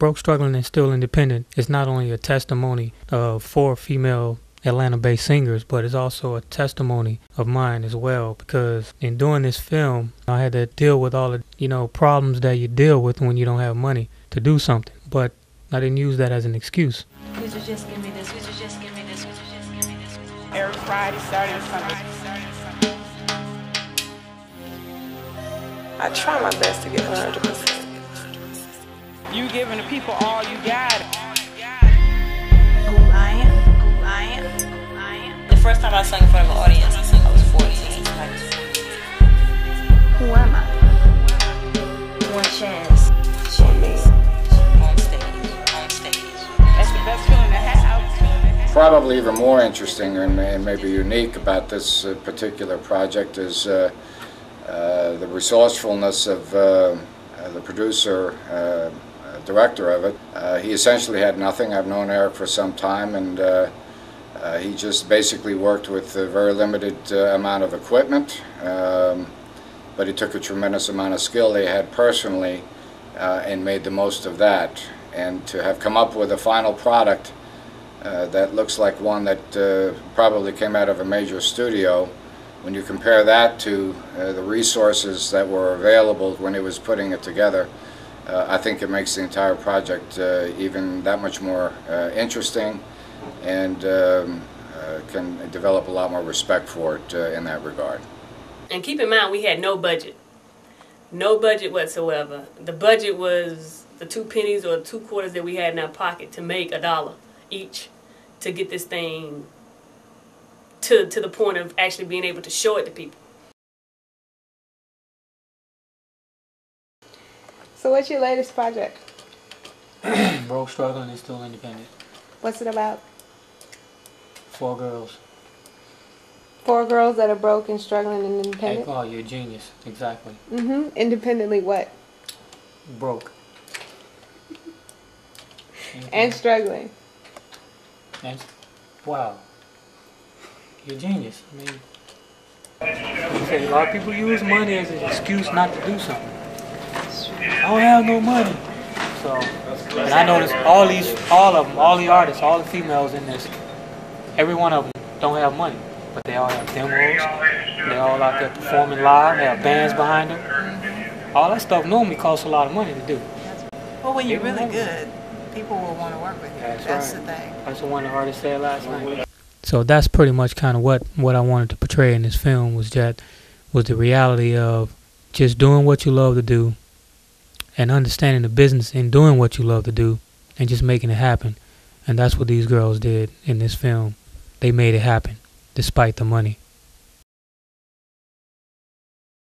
Broke, Struggling, and Still Independent is not only a testimony of 4 female Atlanta-based singers, but it's also a testimony of mine as well, because in doing this film, I had to deal with all the, problems that you deal with when you don't have money to do something. But I didn't use that as an excuse. Would you just give me this? Would you just give me this? Would you just give me this? Every Friday, Saturday, and Sunday. I try my best to give 100%. You giving the people all you got. Who I am. The first time I sang in front of an audience, I was 14. Who am I? One chance. For me. On stage. That's the best feeling to have. Probably even more interesting and maybe unique about this particular project is the resourcefulness of the producer, director of it. He essentially had nothing. I've known Eric for some time, and he just basically worked with a very limited amount of equipment, but he took a tremendous amount of skill they had personally and made the most of that. And to have come up with a final product that looks like one that probably came out of a major studio, when you compare that to the resources that were available when he was putting it together, I think it makes the entire project even that much more interesting, and can develop a lot more respect for it in that regard. And keep in mind, we had no budget. No budget whatsoever. The budget was the 2 pennies or 2 quarters that we had in our pocket to make $1 each to get this thing to the point of actually being able to show it to people. So what's your latest project? Broke, Struggling, and Still Independent. What's it about? 4 girls. 4 girls that are broke and struggling and independent? Oh, you're a genius. Exactly. Independently what? Broke. And struggling. And, wow. You're a genius. I mean, a lot of people use money as an excuse not to do something. I don't have no money. So, and I noticed all the artists, all the females in this, every one of them don't have money, but they all have demos. They all out there performing live. They have bands behind them. All that stuff normally costs a lot of money to do. Well, when you're really good, people will want to work with you. That's right. The thing. That's what one of the artists said last night. So that's pretty much kind of what I wanted to portray in this film, was the reality of just doing what you love to do and understanding the business in doing what you love to do and just making it happen. And that's what these girls did in this film. They made it happen despite the money.